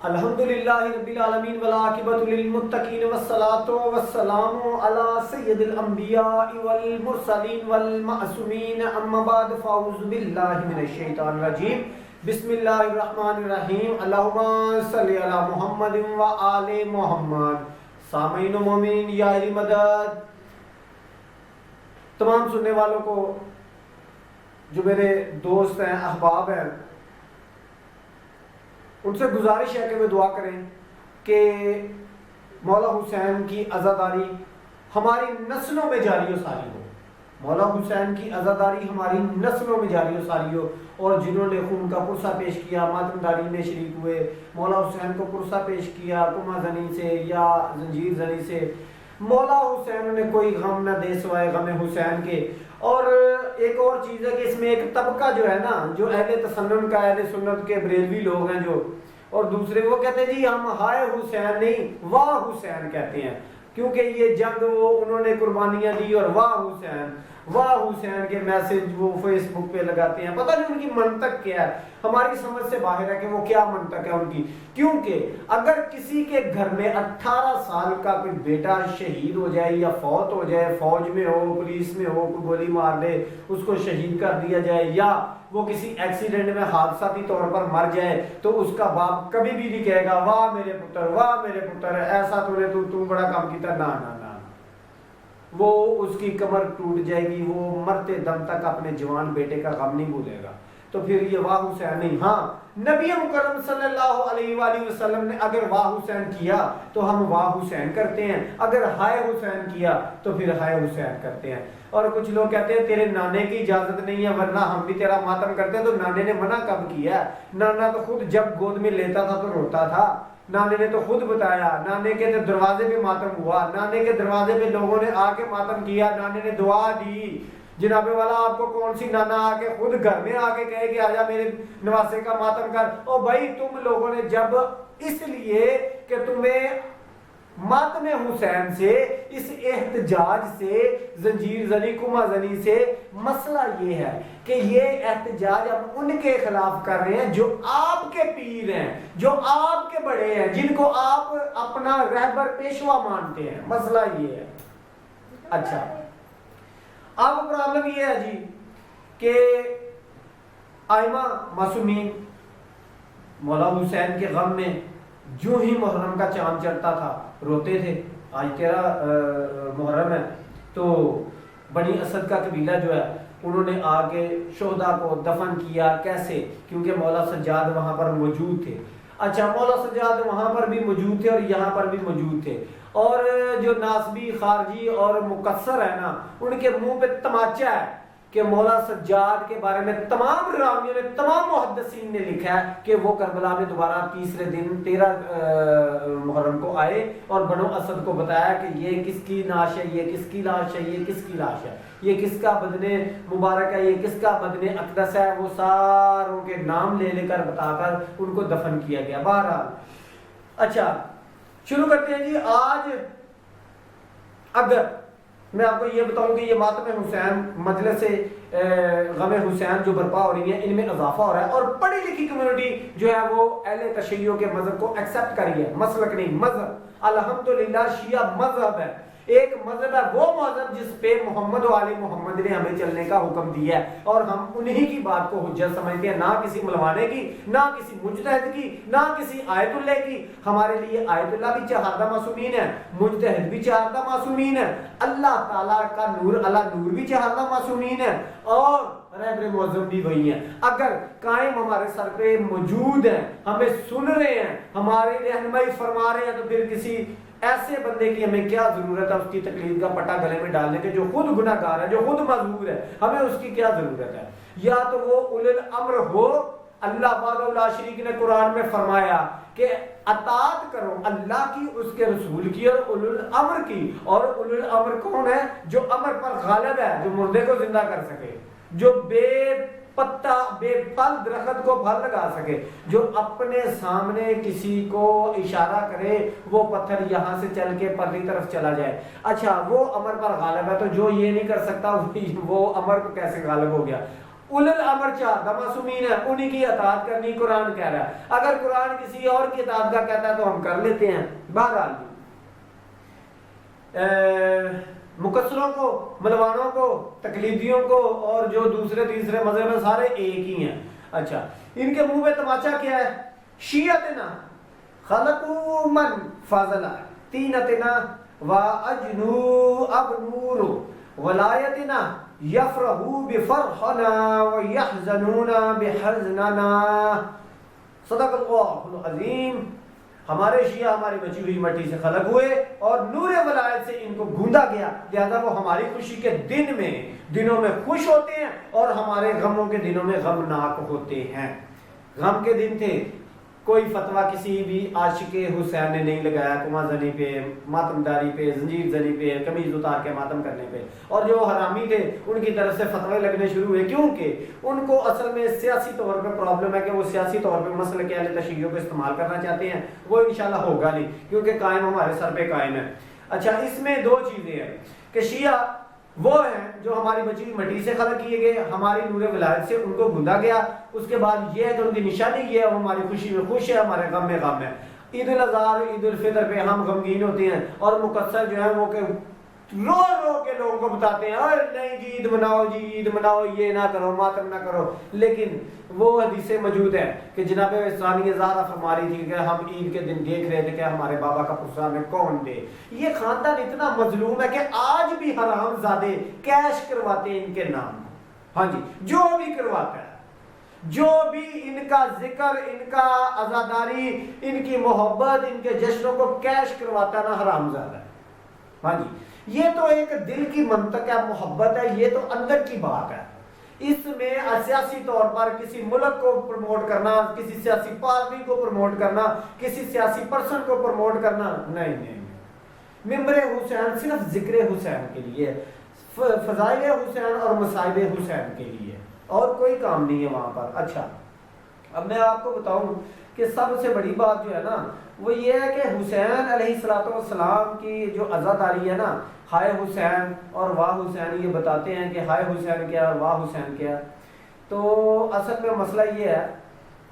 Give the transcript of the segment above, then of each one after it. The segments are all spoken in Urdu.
الحمدللہ رب العالمین والعاقبۃ للمتقین والصلاة والسلام علی سید الانبیاء والمرسلین والمعصومین اما بعد فاعوذ باللہ من الشیطان الرجیم بسم اللہ الرحمن الرحیم اللہم صلی علی محمد وآل محمد۔ سامعین و مومنین یا علی مدد، تمام سننے والوں کو جو میرے دوست ہیں، احباب ہیں، ان سے گزارش ہے کہ وہ دعا کریں کہ مولا حسین کی عزاداری ہماری نسلوں میں جاری و ساری ہو، مولا حسین کی عزاداری ہماری نسلوں میں جاری و ساری ہو۔ اور جنہوں نے خون کا پرسہ پیش کیا، ماتمداری میں شریک ہوئے، مولا حسین کو پرسہ پیش کیا کما زنی سے یا زنجیر زنی سے، مولا حسین نے کوئی غم نہ دے سوائے غم حسین کے۔ اور ایک اور چیز ہے کہ اس میں ایک طبقہ جو ہے نا، جو اہل تسنن کا، اہل سنت کے بریلوی لوگ ہیں جو، اور دوسرے وہ کہتے ہیں جی ہم ہائے حسین نہیں واہ حسین کہتے ہیں، کیونکہ یہ جنگ وہ انہوں نے قربانیاں دی، اور واہ حسین کے میسج وہ فیس بک پہ لگاتے ہیں۔ پتہ نہیں ان کی منطق کیا ہے، ہماری سمجھ سے باہر ہے کہ وہ کیا منطق ہے ان کی۔ کیونکہ اگر کسی کے گھر میں 18 سال کا کوئی بیٹا شہید ہو جائے یا فوت ہو جائے، فوج میں ہو، پولیس میں ہو، کوئی گولی مار دے اس کو شہید کر دیا جائے، یا وہ کسی ایکسیڈنٹ میں حادثاتی طور پر مر جائے، تو اس کا باپ کبھی بھی نہیں کہے گا واہ میرے پتر ایسا تو بڑا کام کیتا، نہ نہ نہ، وہ اس کی کمر ٹوٹ جائے گی، وہ مرتے دم تک اپنے جوان بیٹے کا غم نہیں بھولے گا۔ تو پھر یہ واہ حسین نہیں۔ ہاں، نبی مکرم صلی اللہ علیہ وآلہ وسلم نے اگر واہ حسین کیا تو ہم واہ حسین کرتے ہیں، اگر ہائے حسین کیا تو پھر ہائے حسین کرتے ہیں۔ اور کچھ لوگ کہتے ہیں تیرے نانے کی اجازت نہیں ہے ورنہ ہم بھی تیرا ماتم کرتے ہیں، تو نانے نے منع کب کیا ہے؟ نانا تو خود جب گود میں لیتا تھا تو روتا تھا، نانے نے تو خود بتایا، نانے کے دروازے پہ ماتم ہوا، نانے کے دروازے پہ لوگوں نے آ کے ماتم کیا، نانے نے دعا دی۔ جناب والا آپ کو کون سی نانا آ کے خود گھر میں آ کے کہے کہ آجا میرے نواسے کا ماتم کر؟ او بھائی تم لوگوں نے جب اس لیے کہ تمہیں ماتم حسین سے، اس احتجاج سے، زنجیر زنی کما زنی سے مسئلہ یہ ہے کہ یہ احتجاج ہم ان کے خلاف کر رہے ہیں جو آپ کے پیر ہیں، جو آپ کے بڑے ہیں، جن کو آپ اپنا رہبر پیشوا مانتے ہیں۔ مسئلہ یہ ہے۔ اچھا، اب پرابلم یہ ہے جی کہ ائمہ معصومین مولا حسین کے غم میں جو ہی محرم کا چاند چڑھتا تھا روتے تھے۔ آج 13 محرم ہے تو بنی اسد کا قبیلہ جو ہے انہوں نے آگے شہداء کو دفن کیا۔ کیسے؟ کیونکہ مولا سجاد وہاں پر موجود تھے۔ اچھا، مولا سجاد وہاں پر بھی موجود تھے اور یہاں پر بھی موجود تھے، اور جو ناسبی خارجی اور مکسر ہے نا، ان کے منہ پہ تماچا ہے کہ مولا سجاد کے بارے میں تمام راویوں نے، تمام محدثین نے لکھا ہے کہ وہ کربلا میں دوبارہ تیسرے دن 13 محرم کو آئے اور بنو اسد کو بتایا کہ یہ کس کی لاش ہے، یہ کس کی لاش ہے، یہ کس کی لاش ہے، یہ کس کا بدن مبارک ہے، یہ کس کا بدن اقدس ہے۔ وہ ساروں کے نام لے لے کر بتا کر ان کو دفن کیا گیا۔ بہرحال اچھا شروع کرتے ہیں جی۔ آج اگر میں آپ کو یہ بتاؤں کہ یہ ماتم حسین مجلس غم حسین جو برپا ہو رہی ہے، ان میں اضافہ ہو رہا ہے، اور پڑھی لکھی کمیونٹی جو ہے وہ اہل تشیع کے مذہب کو ایکسیپٹ کری ہے، مسلک نہیں، مذہب۔ الحمدللہ شیعہ مذہب ہے، ایک مذہب ہے، وہ مذہب جس پہ محمد و آل محمد نے ہمیں چلنے کا حکم دیا ہے، اور ہم انہی کی بات کو حجت سمجھتے ہیں، نہ کسی ملوانے کی، نہ کسی مجتہد کی، نہ کسی آیت اللہ کی۔ ہمارے لیے آیت اللہ بھی چہاردہ معصومین ہے، مجتہد بھی چہاردہ معصومین ہے، اللہ تعالیٰ کا نور اللہ نور بھی چہاردہ معصومین ہے، اور رہبر معظم بھی وہی ہیں۔ اگر قائم ہمارے سر پہ موجود ہیں، ہمیں سن رہے ہیں، ہماری رہنمائی فرما رہے ہیں، تو پھر کسی ایسے بندے کی ہمیں کیا ضرورت ہے اس کی تقلید کا پٹا گلے میں ڈالنے کے، جو خود گناہ گار ہے، جو خود معذور ہے؟ ہمیں اس کی کیا ضرورت ہے؟ یا تو وہ اولو الامر ہو۔ اللہ وحدہ لا شریک نے قرآن میں فرمایا کہ اطاعت کرو اللہ کی، اس کے رسول کی، اور اولو الامر کی۔ اور اولو الامر کون ہے؟ جو امر پر غالب ہے، جو مردے کو زندہ کر سکے، جو بے پتا بے پھل درخت کو پھل لگا سکے، جو اپنے سامنے کسی کو اشارہ کرے وہ پتھر یہاں سے چل کے پرلی طرف چلا جائے۔ اچھا، وہ امر پر غالب ہے، تو جو یہ نہیں کر سکتا وہ امر کو کیسے غالب ہو گیا؟ اول الامر چار معصومین ہے، انہی کی اطاعت کرنی قرآن کہہ رہا ہے. اگر قرآن کسی اور کی اطاعت کا کہتا ہے تو ہم کر لیتے ہیں. بہرحال مکثروں کو، ملوانوں کو، تقلیدیوں کو اور جو دوسرے تیسرے مذہب ہیں سارے ایک ہی ہیں. اچھا ان کے منہ میں تماچا کیا ہے؟ شیعتنا خلقوا من فضل تینتنا واجنو ابنور ولایتنا یفرحوا بفرحنا ویحزنون بحزننا. صدق اللہ العظیم. ہمارے شیعہ ہماری بچی ہوئی مٹی سے خلق ہوئے اور نور ولایت سے ان کو گوندا گیا، لہذا وہ ہماری خوشی کے دنوں میں خوش ہوتے ہیں اور ہمارے غموں کے دنوں میں غمناک ہوتے ہیں. غم کے دن تھے، کوئی فتویٰ کسی بھی عاشق حسین نے نہیں لگایا کنواں زنی پہ، ماتم داری پہ، زنجیر زنی پہ، قمیض اتار کے ماتم کرنے پہ. اور جو حرامی تھے ان کی طرف سے فتوے لگنے شروع ہوئے، کیونکہ ان کو اصل میں سیاسی طور پہ پرابلم ہے کہ وہ سیاسی طور پہ مسئلہ کے اہل تشیع کو استعمال کرنا چاہتے ہیں. وہ انشاءاللہ ہوگا نہیں، کیونکہ قائم ہمارے سر پہ قائم ہے. اچھا اس میں دو چیزیں ہیں کہ شیعہ وہ ہیں جو ہماری بچی ہوئی مٹی سے خلق کیے گئے، ہماری نور ولایت سے ان کو گوندا گیا. اس کے بعد یہ ہے کہ ان کی نشانی یہ ہے، وہ ہماری خوشی میں خوش ہے، ہمارے غم میں غم ہے. عید الاضحیٰ عید الفطر پہ ہم غمگین ہوتے ہیں اور مقصر جو ہے وہ کہ رو رو کے لوگوں کو بتاتے ہیں اور نہیں جی عید مناؤ، جی عید مناؤ، یہ نہ کرو، ماتم نہ کرو. لیکن وہ حدیثیں موجود ہیں کہ جناب ثانیہ زہرا فرما رہی تھی کہ ہم عید کے دن دیکھ رہے تھے کہ ہمارے بابا کا پرسہ میں کون دے. یہ خاندان اتنا مظلوم ہے کہ آج بھی حرام زادے کیش کرواتے ہیں ان کے نام. ہاں جی جو بھی کرواتا ہے، جو بھی ان کا ذکر، ان کا عزاداری، ان کی محبت، ان کے جشنوں کو کیش کرواتا ہے نا حرام زادہ ہے. ہاں جی یہ تو ایک دل کی منطق ہے، محبت ہے، یہ تو اندر کی بات ہے. اس میں سیاسی طور پر کسی ملک کو پروموٹ کرنا، کسی سیاسی پارٹی کو پروموٹ کرنا، کسی سیاسی پرسن کو پروموٹ کرنا نہیں. ممبر حسین صرف ذکر حسین کے لیے، فضائل حسین اور مصائب حسین کے لیے، اور کوئی کام نہیں ہے وہاں پر. اچھا اب میں آپ کو بتاؤں کہ سب سے بڑی بات جو ہے نا وہ یہ ہے کہ حسین علیہ السلام کی جو عزاداری ہے نا، ہائے حسین اور واہ حسین، یہ بتاتے ہیں کہ ہائے حسین کیا اور واہ حسین کیا. تو اصل میں مسئلہ یہ ہے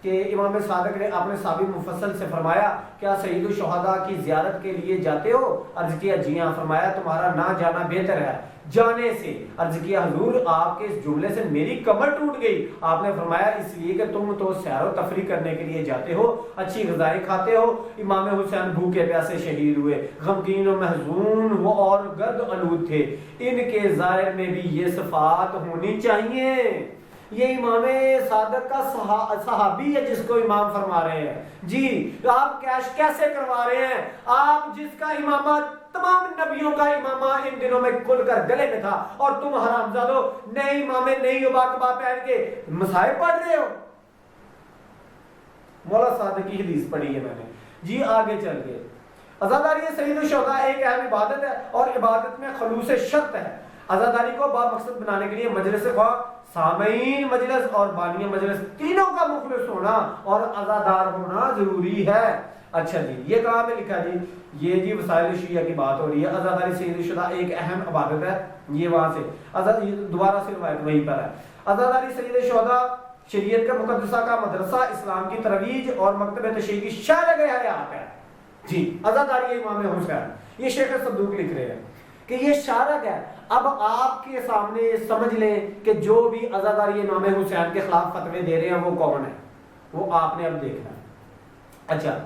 کہ امام صادق نے اپنے ثابت مفصل سے فرمایا کیا سید الشہداء کی زیارت کے لیے جاتے ہو؟ عرض کیا جی ہاں. فرمایا تمہارا نہ جانا بہتر ہے جانے سے. عرض کیا حضور آپ کے اس جملے سے میری کمر ٹوٹ گئی. آپ نے فرمایا اس لیے کہ تم تو سیر و تفریح کرنے کے لیے جاتے ہو، اچھی غذائیں کھاتے ہو. امام حسین بھوکے پیاسے شہید ہوئے، غمگین و محزون وہ اور گرد آلود تھے. ان کے ظاہر میں بھی یہ صفات ہونی چاہیے. یہ امام صادق کا صحابی ہے جس کو امام فرما رہے ہیں. جی آپ کیش کیسے کروا رہے ہیں؟ آپ جس کا امامہ تمام نبیوں کا امامہ ان دنوں میں کھل کر گلے میں تھا، اور تم حرامزادو نئے امامے نئی ابا کبا پہن کے مصائب پڑھ رہے ہو. مولا صادق کی حدیث پڑھی ہے میں نے. جی آگے چل کے عزاداری سید الشہداء ایک اہم عبادت ہے اور عبادت میں خلوص شرط ہے. عزاداری کو با مقصد بنانے کے لیے مجلس خواہ، سامعین مجلس اور بانی مجلس تینوں کا مخلص ہونا اور عزادار ہونا ضروری ہے. اچھا جی یہ کہاں پہ لکھا جی؟ یہ جی وسائل شیعہ کی بات ہو رہی ہے. عزاداری سید الشہداء ایک اہم عبادت ہے. یہ وہاں سے دوبارہ سے روایت وہیں پر ہے. عزاداری سید الشہداء شریعت کا مقدسہ کا مدرسہ، اسلام کی ترویج اور مکتب تشیع کی شارح حیات ہے. جی عزاداری امام حسین، یہ شیخ صدوق لکھ رہے ہیں کہ یہ شارح ہے. اب آپ کے سامنے سمجھ لیں کہ جو بھی عزاداری امام حسین کے خلاف فتوے دے رہے ہیں وہ کون ہے، وہ آپ نے اب دیکھنا ہے. اچھا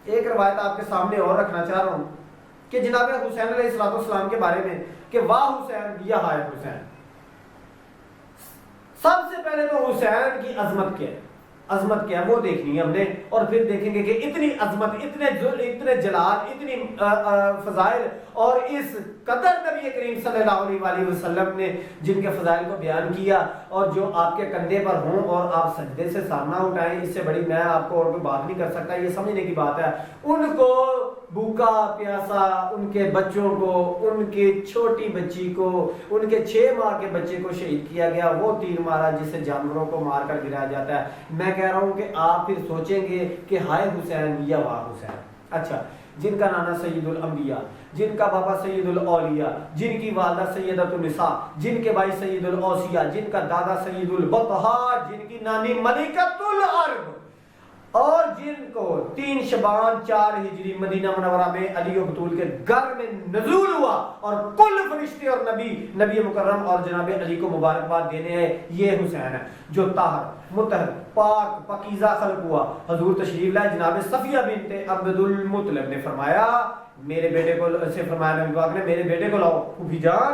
ایک روایت آپ کے سامنے اور رکھنا چاہ رہا ہوں کہ جناب حسین علیہ السلام کے بارے میں کہ واہ حسین یا ہائے حسین. سب سے پہلے تو حسین کی عظمت کیا ہے، عظمت کیا ہے وہ دیکھنی ہے ہم نے، اور پھر دیکھیں گے کہ اتنی عظمت، اتنے جلال، اتنی فضائل، اور اس قدر نبی کریم صلی اللہ علیہ وسلم نے جن کے فضائل کو بیان کیا، اور جو آپ کے کندھے پر ہوں اور آپ سجدے سے سامنا اٹھائیں، اس سے بڑی میں آپ کو اور کوئی بات نہیں کر سکتا. یہ سمجھنے کی بات ہے. ان کو بھوکا پیاسا، ان کے بچوں کو، ان کی چھوٹی بچی کو، ان کے 6 ماہ کے بچے کو شہید کیا گیا. وہ تیر مارا جسے جانوروں کو مار کر گرایا جاتا ہے. میں کہہ رہا ہوں کہ آپ پھر سوچیں گے کہ ہائے حسین یا واہ حسین. اچھا جن کا نانا سید الانبیاء، جن کا بابا سید الاولیاء، جن کی والدہ سیدۃ النساء، جن کے بھائی سید الاوصیاء، جن کا دادا سید البطحاء، جن کی نانی ملکۃ العرب، اور جن کو 3 شعبان 4 ہجری مدینہ منورہ میں علی و بطول کے گھر میں نزول ہوا، اور کل فرشتے اور نبی مکرم اور جناب علی کو مبارکباد دینے ہیں، یہ حسین ہے جو طاہر مطہر پاک پاکیزہ خلق ہوا۔ حضور تشریف لائے، جناب صفیہ بنت عبد المطلب نے فرمایا میرے بیٹے کو سے فرمایا نبی پاک نے میرے بیٹے کو لاؤ پھوپھی جان۔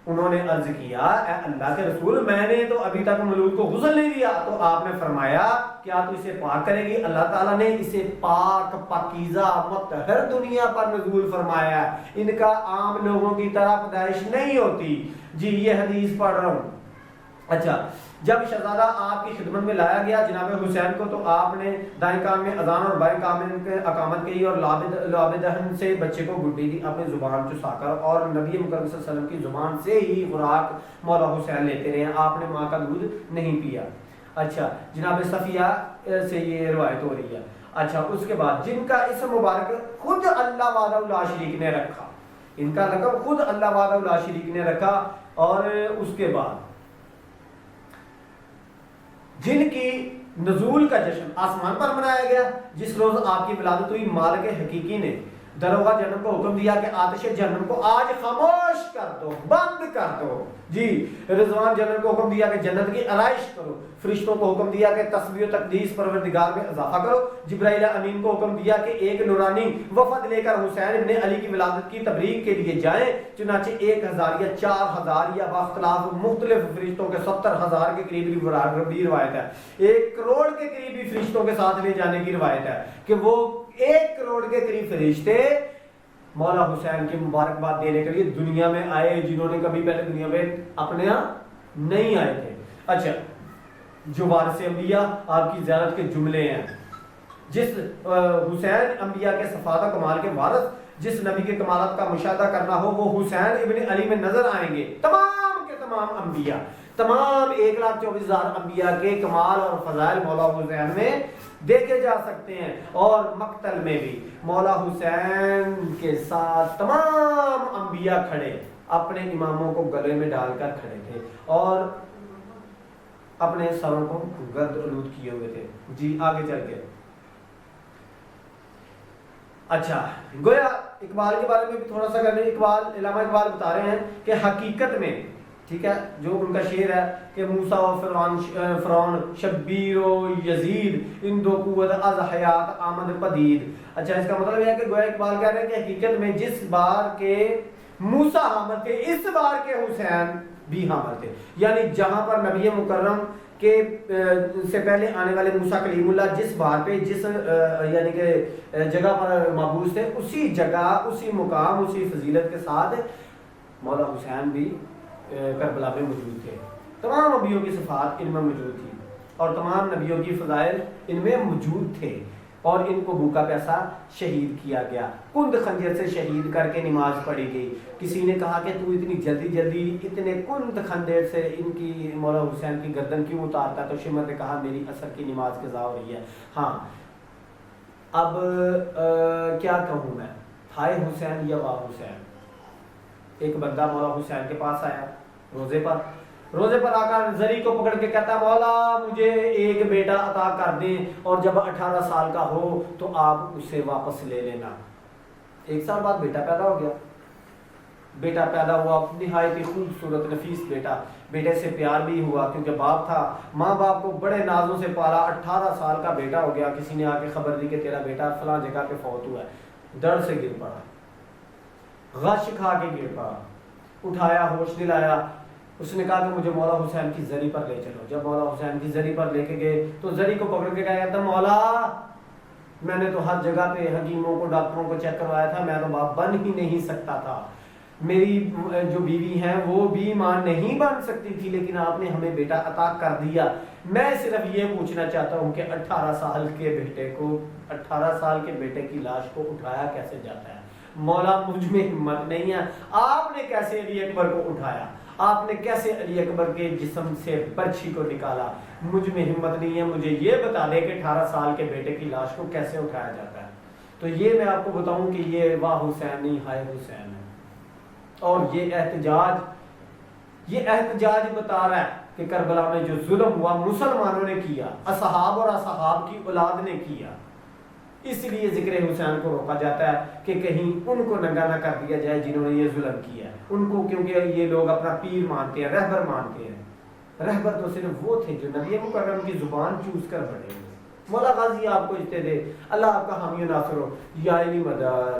انہوں نے عرض کیا اے اللہ کے رسول میں نے تو ابھی تک مولود کو غسل نہیں دیا، تو آپ نے فرمایا کیا تو اسے پاک کرے گی؟ اللہ تعالیٰ نے اسے پاک پاکیزہ مطہر دنیا پر نزول فرمایا، ان کا عام لوگوں کی طرح پیدائش نہیں ہوتی۔ جی یہ حدیث پڑھ رہا ہوں۔ اچھا، جب شہزادہ آپ کی خدمت میں لایا گیا جناب حسین کو، تو آپ نے دائیں کان میں اذان اور بائیں کان میں اقامت کی اور لعاب دہن سے بچے کو گڈی دی اپنی زبان چسا کر، اور نبی مکرم صلی اللہ علیہ وسلم کی زبان سے ہی خوراک مولا حسین لیتے رہے، آپ نے ماں کا دودھ نہیں پیا۔ اچھا، جناب صفیہ سے یہ روایت ہو رہی ہے۔ اچھا، اس کے بعد جن کا اسم مبارک خود اللہ وحدہ لا شریک نے رکھا، ان کا لقب خود اللہ وحدہ لا شریک نے رکھا، اور اس کے بعد جن کی نزول کا جشن آسمان پر منایا گیا، جس روز آپ کی ولادت ہوئی، مالک حقیقی نے دروغہ جہنم کو حکم دیا کہ آتش جہنم کو آج خاموش کر دو، بند کر دو۔ جی، رضوان جنرل کو حکم دیا کہ جنت کی آرائش کرو، فرشتوں کو حکم دیا کہ تسبیح و تقدیس پروردگار میں اضافہ کرو، جبرائیل امین کو حکم دیا کہ ایک نورانی وفد لے کر حسین ابن علی کی ولادت کی تبریک کے لیے جائیں، چنانچہ 1000 یا 4000 یا باختلاف مختلف فرشتوں کے 70,000 کے قریب بھی روایت ہے، 1 کروڑ کے قریب بھی فرشتوں کے ساتھ لے جانے کی روایت ہے کہ وہ 1 کروڑ کے قریب فرشتے مولا حسین کی مبارکباد دینے کے لیے دنیا میں آئے، جنہوں نے کبھی پہلے دنیا میں اپنے یہاں نہیں آئے تھے۔ اچھا، جو وارث انبیاء آپ کی زیارت کے جملے ہیں، جس حسین انبیاء کے صفات و کمال کے وارث، جس نبی کے کمالات کا مشاہدہ کرنا ہو وہ حسین ابن علی میں نظر آئیں گے۔ تمام کے تمام انبیاء، تمام 1,24,000 انبیاء کے کمال اور فضائل مولا حسین میں دیکھے جا سکتے ہیں، اور مقتل میں بھی مولا حسین کے ساتھ تمام انبیاء کھڑے اپنے اماموں کو گلے میں ڈال کر کھڑے تھے اور اپنے سروں کو گرد آلود کیے ہوئے تھے۔ جی آگے چل کے اچھا، گویا اقبال کے بارے میں بھی تھوڑا سا کرنے، علامہ اقبال بتا رہے ہیں کہ حقیقت میں، ٹھیک ہے، جو ان کا شعر ہے کہ موسیٰ و فرعون شبیر و یزید ان دو قوت از حیات آمد پدید۔ اچھا، اس کا مطلب یہ ہے کہ گویا اقبال کہہ رہے ہیں کہ حقیقت میں جس بار کے موسیٰ حامل تھے اس بار کے حسین بھی حامل تھے، یعنی جہاں پر نبی مکرم کے سے پہلے آنے والے موسیٰ کلیم اللہ جس بار پہ جس یعنی کہ جگہ پر مبعوث تھے، اسی جگہ اسی مقام اسی فضیلت کے ساتھ مولا حسین بھی کربلا میں موجود تھے۔ تمام نبیوں کی صفات ان میں موجود تھی اور تمام نبیوں کی فضائل ان میں موجود تھے، اور ان کو بھوکا پیاسا شہید کیا گیا، کند خنجر سے شہید کر کے نماز پڑھی گئی۔ کسی نے کہا کہ تو اتنی جلدی جلدی اتنے کند خنجر سے ان کی مولا حسین کی گردن کیوں اتارتا؟ تو شمر نے کہا میری عصر کی نماز قضا ہو رہی ہے۔ ہاں، اب کیا کہوں میں، ہائے حسین یا واہ حسین۔ ایک بندہ مولا حسین کے پاس آیا روزے پر آ کر زری کو پکڑ کے کہتا مولا مجھے ایک بیٹا عطا کر دیں، اور جب 18 سال کا ہو تو آپ اسے واپس لے لینا۔ 1 سال بعد بیٹا پیدا ہو گیا، بیٹا پیدا ہوا، نہایت ہی خوبصورت نفیس بیٹا، بیٹے سے پیار بھی ہوا کیونکہ باپ تھا، ماں باپ کو بڑے نازوں سے پالا۔ 18 سال کا بیٹا ہو گیا، کسی نے آ کے خبر دی کہ تیرا بیٹا فلاں جگہ پہ فوت ہوا ہے، درد سے گر پڑا، غش کھا کے گر پڑا، اٹھایا، ہوش دلایا، اس نے کہا کہ مجھے مولا حسین کی زری پر لے چلو۔ جب مولا حسین کی زری پر لے کے گئے تو زری کو پکڑ کے کہا تھا مولا میں نے تو ہر جگہ پہ حکیموں کو ڈاکٹروں کو چیک کروایا تھا، میں تو باپ بن ہی نہیں سکتا تھا، میری جو بیوی ہیں وہ بھی ماں نہیں بن سکتی تھی، لیکن آپ نے ہمیں بیٹا عطا کر دیا۔ میں صرف یہ پوچھنا چاہتا ہوں کہ 18 سال کے بیٹے کی لاش کو اٹھایا کیسے جاتا ہے؟ مولا مجھ میں ہمت نہیں ہے، آپ نے کیسے علی اکبر کو اٹھایا؟ آپ نے کیسے علی اکبر کے جسم سے برچھی کو نکالا؟ مجھ میں ہمت نہیں ہے، مجھے یہ بتا دے کہ 18 سال کے بیٹے کی لاش کو کیسے اٹھایا جاتا ہے۔ تو یہ میں آپ کو بتاؤں کہ یہ واہ حسین نہیں ہائے حسین ہے. اور یہ احتجاج بتا رہا ہے کہ کربلا میں جو ظلم ہوا مسلمانوں نے کیا، اصحاب اور اصحاب کی اولاد نے کیا، اس لیے ذکر حسین کو روکا جاتا ہے کہ کہیں ان کو ننگا نہ کر دیا جائے جنہوں نے یہ ظلم کیا ہے ان کو، کیونکہ یہ لوگ اپنا پیر مانتے ہیں، رہبر مانتے ہیں. رہبر تو صرف وہ تھے جو نبی مکرم کی زبان چوز کر بڑھے ہوئے. مولا غازی آپ کو اجتے دے، اللہ آپ کا حامی و ناصر ہو. یا علی مدد.